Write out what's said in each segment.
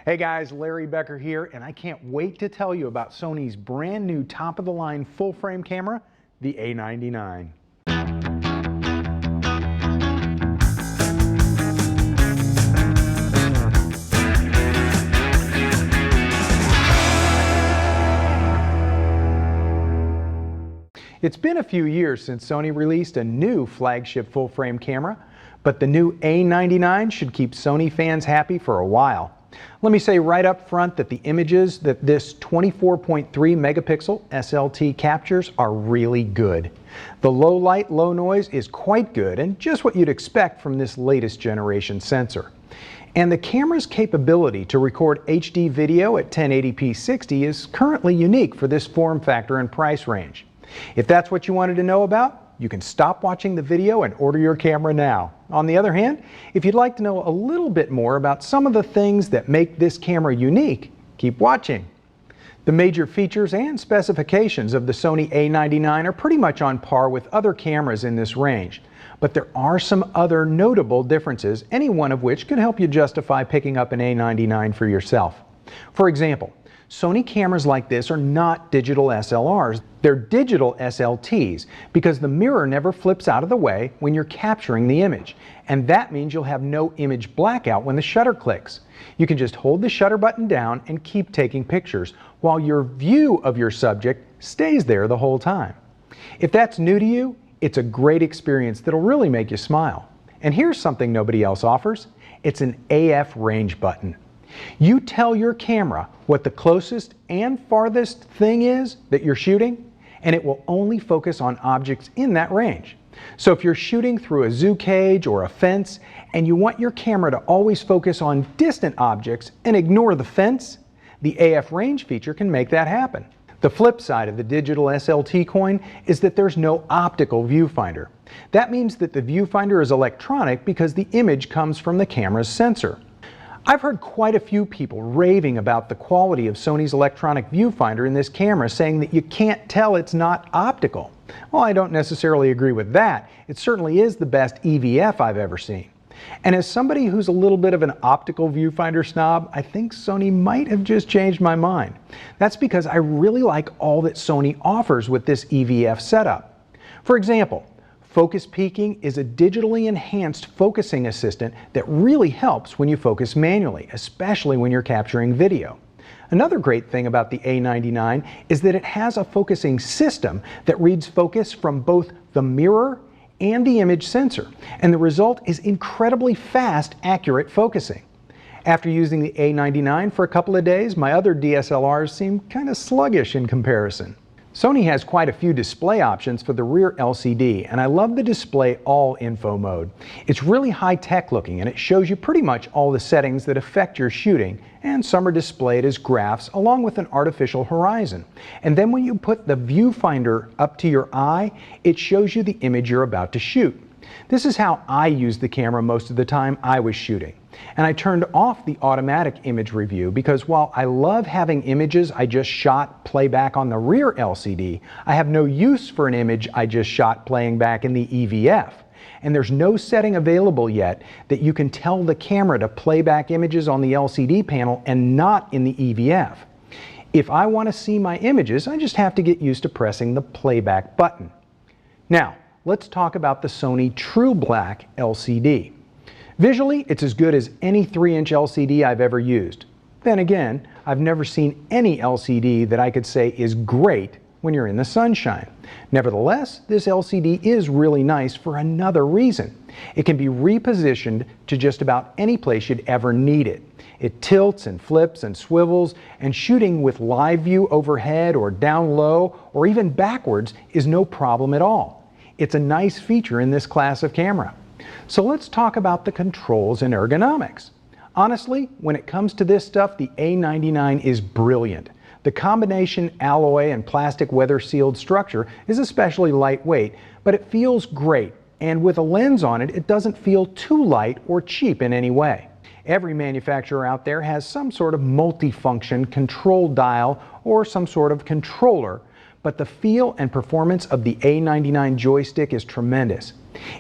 Hey guys, Larry Becker here, and I can't wait to tell you about Sony's brand new top-of-the-line full-frame camera, the A99. It's been a few years since Sony released a new flagship full-frame camera, but the new A99 should keep Sony fans happy for a while. Let me say right up front that the images that this 24.3 megapixel SLT captures are really good. The low light, low noise is quite good and just what you'd expect from this latest generation sensor. And the camera's capability to record HD video at 1080p 60 is currently unique for this form factor and price range. If that's what you wanted to know about, you can stop watching the video and order your camera now. On the other hand, if you'd like to know a little bit more about some of the things that make this camera unique, keep watching. The major features and specifications of the Sony A99 are pretty much on par with other cameras in this range, but there are some other notable differences, any one of which could help you justify picking up an A99 for yourself. For example, Sony cameras like this are not digital SLRs, they're digital SLTs because the mirror never flips out of the way when you're capturing the image, and that means you'll have no image blackout when the shutter clicks. You can just hold the shutter button down and keep taking pictures while your view of your subject stays there the whole time. If that's new to you, it's a great experience that'll really make you smile. And here's something nobody else offers. It's an AF range button. You tell your camera what the closest and farthest thing is that you're shooting, and it will only focus on objects in that range. So if you're shooting through a zoo cage or a fence, and you want your camera to always focus on distant objects and ignore the fence, the AF range feature can make that happen. The flip side of the digital SLT coin is that there's no optical viewfinder. That means that the viewfinder is electronic because the image comes from the camera's sensor. I've heard quite a few people raving about the quality of Sony's electronic viewfinder in this camera, saying that you can't tell it's not optical. Well, I don't necessarily agree with that. It certainly is the best EVF I've ever seen. And as somebody who's a little bit of an optical viewfinder snob, I think Sony might have just changed my mind. That's because I really like all that Sony offers with this EVF setup. For example, Focus Peaking is a digitally enhanced focusing assistant that really helps when you focus manually, especially when you're capturing video. Another great thing about the A99 is that it has a focusing system that reads focus from both the mirror and the image sensor, and the result is incredibly fast, accurate focusing. After using the A99 for a couple of days, my other DSLRs seem kind of sluggish in comparison. Sony has quite a few display options for the rear LCD, and I love the display all info mode. It's really high-tech looking, and it shows you pretty much all the settings that affect your shooting, and some are displayed as graphs along with an artificial horizon. And then when you put the viewfinder up to your eye, it shows you the image you're about to shoot. This is how I used the camera most of the time I was shooting. And I turned off the automatic image review because while I love having images I just shot play back on the rear LCD, I have no use for an image I just shot playing back in the EVF. And there's no setting available yet that you can tell the camera to play back images on the LCD panel and not in the EVF. If I want to see my images, I just have to get used to pressing the playback button. Now, let's talk about the Sony True Black LCD. Visually, it's as good as any 3-inch LCD I've ever used. Then again, I've never seen any LCD that I could say is great when you're in the sunshine. Nevertheless, this LCD is really nice for another reason. It can be repositioned to just about any place you'd ever need it. It tilts and flips and swivels, and shooting with live view overhead or down low or even backwards is no problem at all. It's a nice feature in this class of camera. So let's talk about the controls and ergonomics. Honestly, when it comes to this stuff, the A99 is brilliant. The combination alloy and plastic weather-sealed structure is especially lightweight, but it feels great, and with a lens on it, it doesn't feel too light or cheap in any way. Every manufacturer out there has some sort of multifunction control dial or some sort of controller, but the feel and performance of the A99 joystick is tremendous.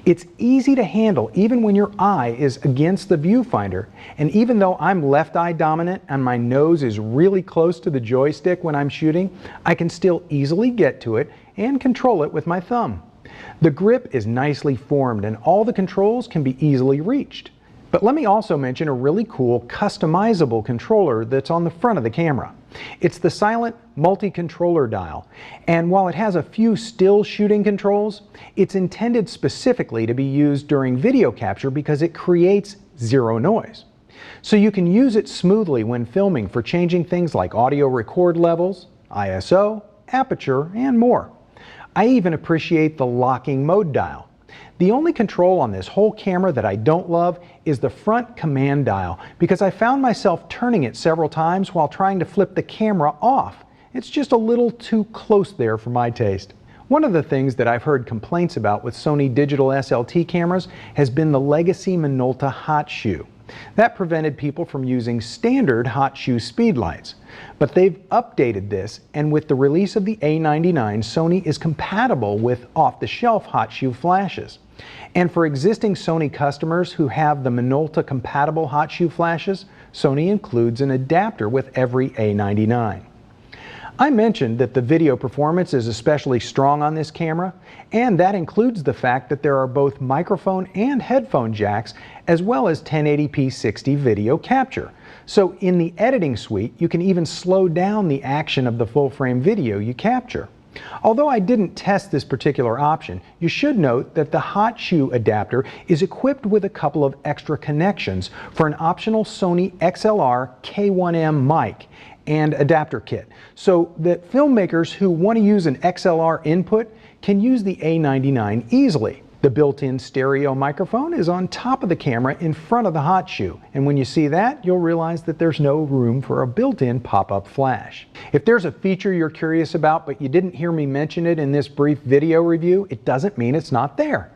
It's easy to handle even when your eye is against the viewfinder, and even though I'm left eye dominant and my nose is really close to the joystick when I'm shooting, I can still easily get to it and control it with my thumb. The grip is nicely formed and all the controls can be easily reached. But let me also mention a really cool customizable controller that's on the front of the camera. It's the silent multi-controller dial, and while it has a few still shooting controls, it's intended specifically to be used during video capture because it creates zero noise. So you can use it smoothly when filming for changing things like audio record levels, ISO, aperture, and more. I even appreciate the locking mode dial. The only control on this whole camera that I don't love is the front command dial because I found myself turning it several times while trying to flip the camera off. It's just a little too close there for my taste. One of the things that I've heard complaints about with Sony digital SLT cameras has been the legacy Minolta hot shoe. That prevented people from using standard hot shoe speed lights. But they've updated this, and with the release of the A99, Sony is compatible with off-the-shelf hot shoe flashes. And for existing Sony customers who have the Minolta compatible hot shoe flashes, Sony includes an adapter with every A99. I mentioned that the video performance is especially strong on this camera, and that includes the fact that there are both microphone and headphone jacks, as well as 1080p 60 video capture. So in the editing suite, you can even slow down the action of the full-frame video you capture. Although I didn't test this particular option, you should note that the hot shoe adapter is equipped with a couple of extra connections for an optional Sony XLR K1M mic and adapter kit, so that filmmakers who want to use an XLR input can use the A99 easily. The built-in stereo microphone is on top of the camera in front of the hot shoe, and when you see that, you'll realize that there's no room for a built-in pop-up flash. If there's a feature you're curious about but you didn't hear me mention it in this brief video review, it doesn't mean it's not there.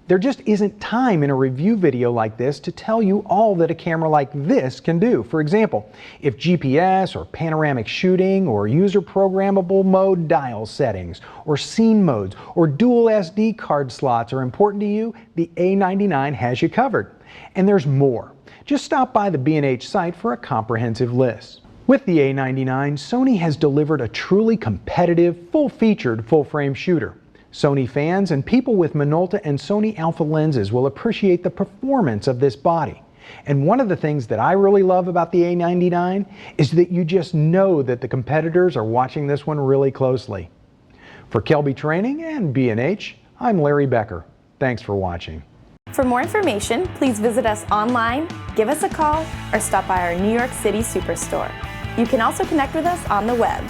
There just isn't time in a review video like this to tell you all that a camera like this can do. For example, if GPS or panoramic shooting or user programmable mode dial settings or scene modes or dual SD card slots are important to you, the A99 has you covered. And there's more. Just stop by the B&H site for a comprehensive list. With the A99, Sony has delivered a truly competitive, full-featured, full-frame shooter. Sony fans and people with Minolta and Sony Alpha lenses will appreciate the performance of this body. And one of the things that I really love about the A99 is that you just know that the competitors are watching this one really closely. For Kelby Training and B&H, I'm Larry Becker. Thanks for watching. For more information, please visit us online, give us a call, or stop by our New York City Superstore. You can also connect with us on the web.